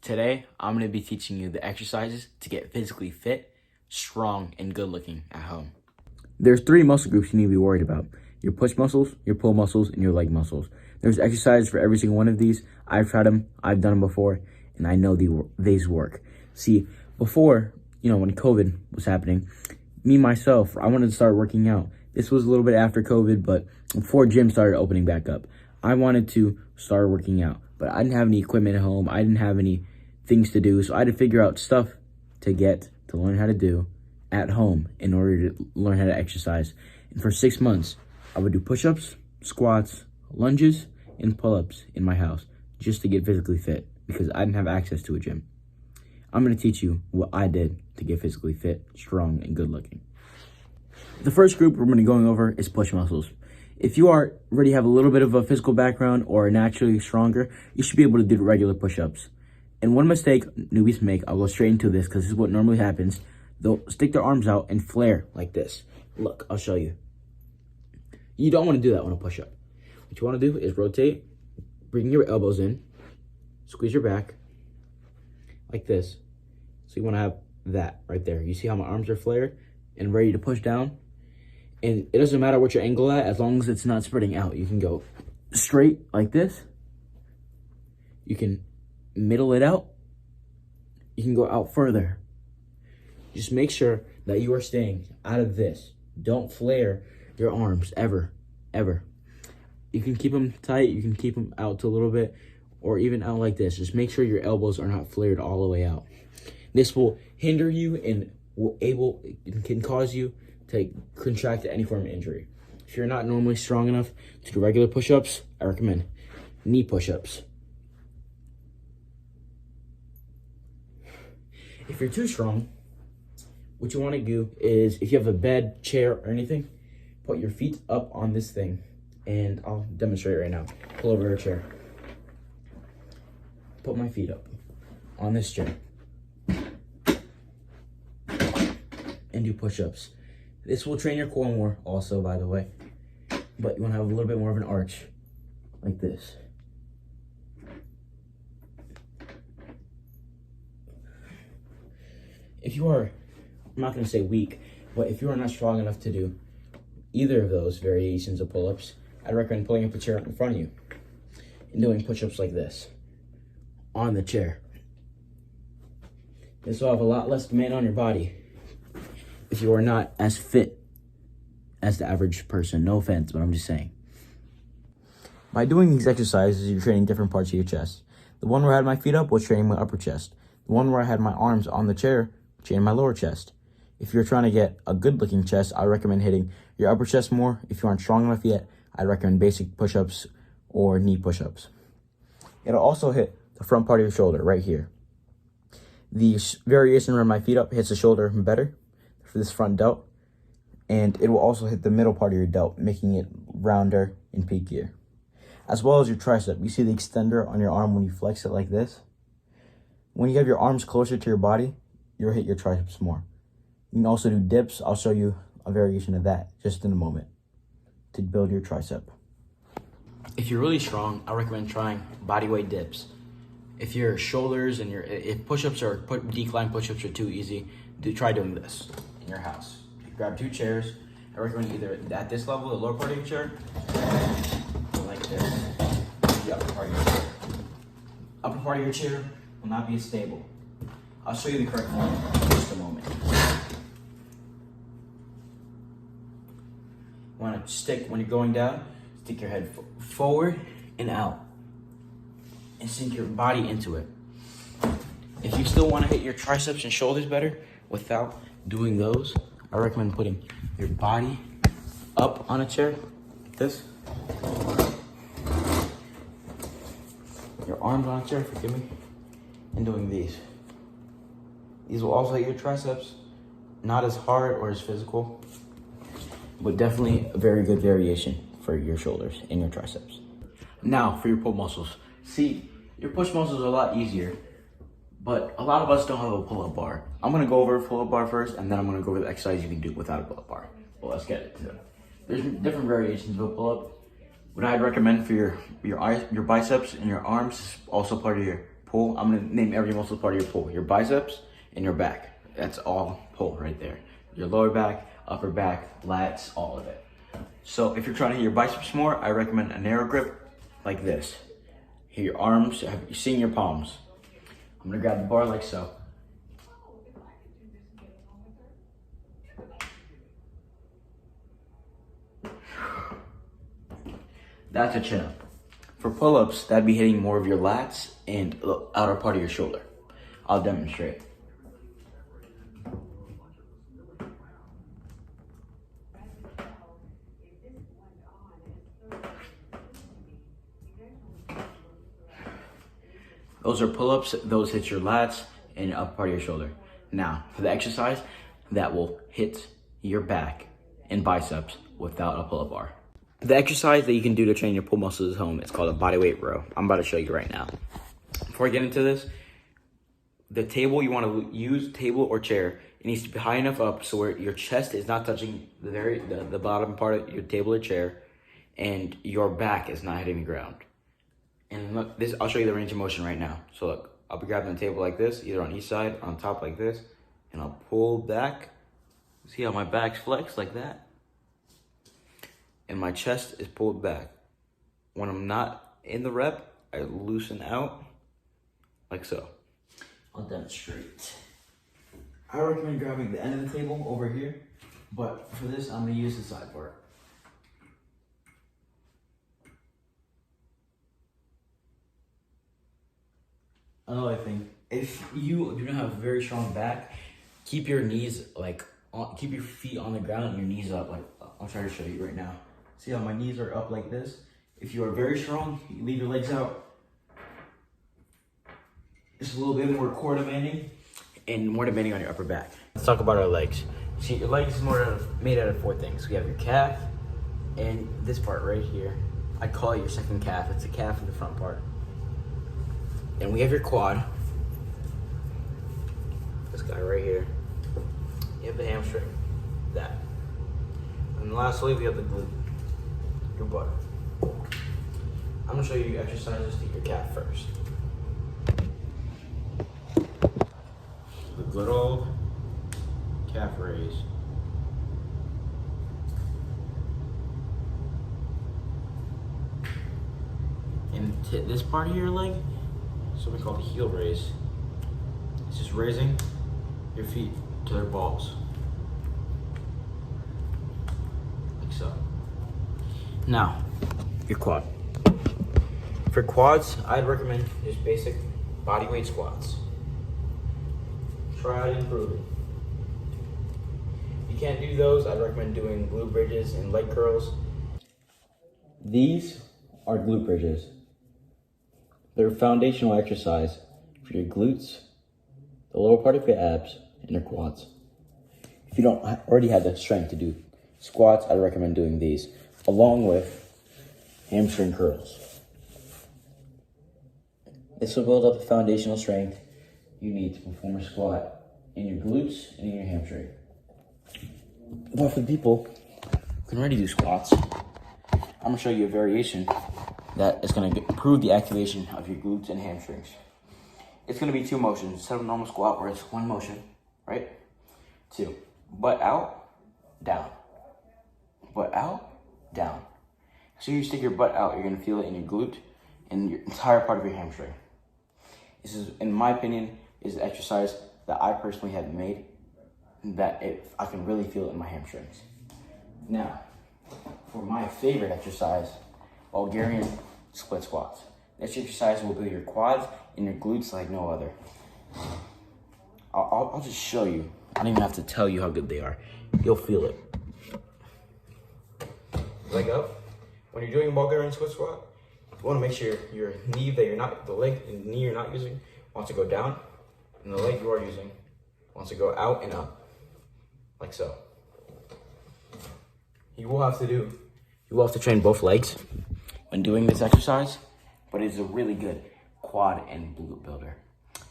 Today, I'm going to be teaching you the exercises to get physically fit, strong, and good looking at home. There's 3 muscle groups you need to be worried about: your push muscles, your pull muscles, and your leg muscles. There's exercises for every single one of these. I've tried them, I've done them before, and I know these work. See, before, when COVID was happening, myself, I wanted to start working out. This was a little bit after COVID, but before gyms started opening back up. I wanted to start working out, but I didn't have any equipment at home. I didn't have any things to do, so I had to figure out stuff to learn how to do at home in order to learn how to exercise. And for 6 months, I would do push-ups, squats, lunges, and pull-ups in my house just to get physically fit because I didn't have access to a gym. I'm going to teach you what I did to get physically fit, strong, and good looking. The first group we're going to be going over is push muscles. If you already have a little bit of a physical background or are naturally stronger, you should be able to do regular push-ups. And one mistake newbies make, I'll go straight into this because this is what normally happens. They'll stick their arms out and flare like this. Look, I'll show you. You don't want to do that on a push-up. What you want to do is rotate, bring your elbows in, squeeze your back like this. So you want to have that right there. You see how my arms are flared and ready to push down? And it doesn't matter what your angle at, as long as it's not spreading out. You can go straight like this. You can middle it out. You can go out further. Just make sure that you are staying out of this. Don't flare your arms ever, ever. You can keep them tight. You can keep them out to a little bit or even out like this. Just make sure your elbows are not flared all the way out. This will hinder you and can cause you to contract any form of injury. If you're not normally strong enough to do regular push-ups, I recommend knee push-ups. If you're too strong, what you want to do is, if you have a bed, chair, or anything, put your feet up on this thing. And I'll demonstrate right now. Pull over a chair. Put my feet up on this chair. And do push-ups. This will train your core more also, by the way. But you want to have a little bit more of an arch, like this. If you are, I'm not going to say weak, but if you are not strong enough to do either of those variations of pull-ups, I'd recommend pulling up a chair in front of you and doing push-ups like this on the chair. This will have a lot less demand on your body if you are not as fit as the average person. No offense, but I'm just saying. By doing these exercises, you're training different parts of your chest. The one where I had my feet up was training my upper chest. The one where I had my arms on the chair, training my lower chest. If you're trying to get a good looking chest, I recommend hitting your upper chest more. If you aren't strong enough yet, I recommend basic push-ups or knee push-ups. It'll also hit the front part of your shoulder right here. The variation where my feet up hits the shoulder better for this front delt, and it will also hit the middle part of your delt, making it rounder and peakier. As well as your tricep. You see the extender on your arm when you flex it like this? When you have your arms closer to your body, you'll hit your triceps more. You can also do dips. I'll show you a variation of that just in a moment to build your tricep. If you're really strong, I recommend trying bodyweight dips. If your shoulders and if push-ups or decline push-ups are too easy, try doing this in your house. Grab 2 chairs. I recommend either at this level, the lower part of your chair, or like this, the upper part of your chair. Upper part of your chair will not be as stable. I'll show you the correct form in just a moment. When you're going down, stick your head forward and out. And sink your body into it. If you still want to hit your triceps and shoulders better without doing those, I recommend putting your body up on a chair like this. Your arms on a chair, forgive me, and doing these. These will also hit your triceps. Not as hard or as physical, but definitely a very good variation for your shoulders and your triceps. Now for your pull muscles. See, your push muscles are a lot easier, but a lot of us don't have a pull-up bar. I'm gonna go over a pull-up bar first, and then I'm gonna go over the exercise you can do without a pull-up bar. Well, let's get it. There's different variations of a pull-up. What I'd recommend for your biceps and your arms is also part of your pull. I'm gonna name every muscle part of your pull. Your biceps and your back. That's all pull right there. Your lower back, upper back, lats, all of it. So if you're trying to hit your biceps more, I recommend a narrow grip like this. Hit your arms, you're seeing your palms. I'm gonna grab the bar like so. That's a chin-up. For pull-ups, that'd be hitting more of your lats and the outer part of your shoulder. I'll demonstrate. Those are pull-ups, those hit your lats and upper part of your shoulder. Now, for the exercise, that will hit your back and biceps without a pull-up bar. The exercise that you can do to train your pull muscles at home is called a bodyweight row. I'm about to show you right now. Before I get into this, the table you want to use, table or chair, it needs to be high enough up so where your chest is not touching the bottom part of your table or chair, and your back is not hitting the ground. And look, this, I'll show you the range of motion right now. So look, I'll be grabbing the table like this, either on each side or on top like this, and I'll pull back. See how my back's flexed like that? And my chest is pulled back. When I'm not in the rep, I loosen out like so. I'll demonstrate. I recommend grabbing the end of the table over here, but for this, I'm gonna use the side part. Another thing, if you do not have a very strong back, keep your knees keep your feet on the ground and your knees up. Like I'll try to show you right now. See how my knees are up like this? If you are very strong, you leave your legs out. It's a little bit more core demanding and more demanding on your upper back. Let's talk about our legs. See, your legs is made out of 4 things. We have your calf and this part right here. I call it your second calf. It's the calf in the front part. And we have your quad. This guy right here. You have the hamstring. That. And lastly, we have the glute. Your butt. I'm gonna show you exercises to your calf first. The good old calf raise. And to this part of your leg, something called heel raise. It's just raising your feet to their balls. Like so. Now, your quad. For quads, I'd recommend just basic body weight squats. Try to improve it. If you can't do those, I'd recommend doing glute bridges and leg curls. These are glute bridges. They're a foundational exercise for your glutes, the lower part of your abs, and your quads. If you don't already have the strength to do squats, I'd recommend doing these, along with hamstring curls. This will build up the foundational strength you need to perform a squat in your glutes and in your hamstring. But for the people who can already do squats, I'm gonna show you a variation that is gonna improve the activation of your glutes and hamstrings. It's gonna be 2 motions. Instead of a normal squat where it's 1 motion, right? 2, butt out, down. Butt out, down. So you stick your butt out, you're gonna feel it in your glute and your entire part of your hamstring. This is, in my opinion, is the exercise that I personally have made that I can really feel it in my hamstrings. Now, for my favorite exercise, Bulgarian split squats. This exercise will build your quads and your glutes like no other. I'll just show you. I don't even have to tell you how good they are. You'll feel it. Leg up. When you're doing a Bulgarian split squat, you want to make sure your knee the leg and knee you're not using wants to go down, and the leg you are using wants to go out and up, like so. You will have to train both legs when doing this exercise, but it's a really good quad and glute builder.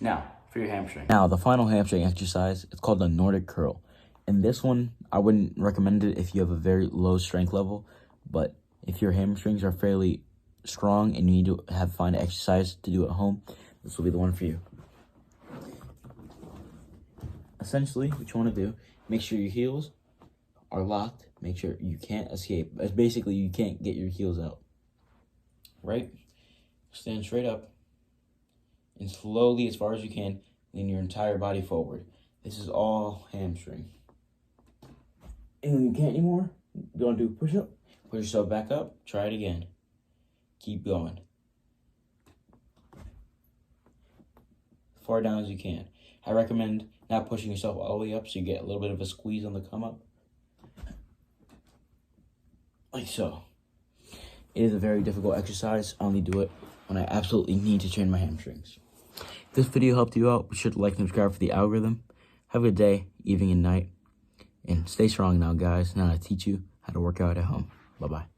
Now, for your hamstring. Now, the final hamstring exercise, it's called the Nordic curl. And this one, I wouldn't recommend it if you have a very low strength level, but if your hamstrings are fairly strong and you need to find an exercise to do at home, this will be the one for you. Essentially, what you want to do, make sure your heels are locked. Make sure you can't escape. Basically, you can't get your heels out. Right? Stand straight up. And slowly, as far as you can, lean your entire body forward. This is all hamstring. And when you can't anymore, you want to do a push-up. Push yourself back up. Try it again. Keep going. As far down as you can. I recommend not pushing yourself all the way up so you get a little bit of a squeeze on the come up. Like so. It is a very difficult exercise. I only do it when I absolutely need to train my hamstrings. If this video helped you out, be sure to like and subscribe for the algorithm. Have a good day, evening and night. And stay strong now, guys. Now I teach you how to work out at home. Bye-bye.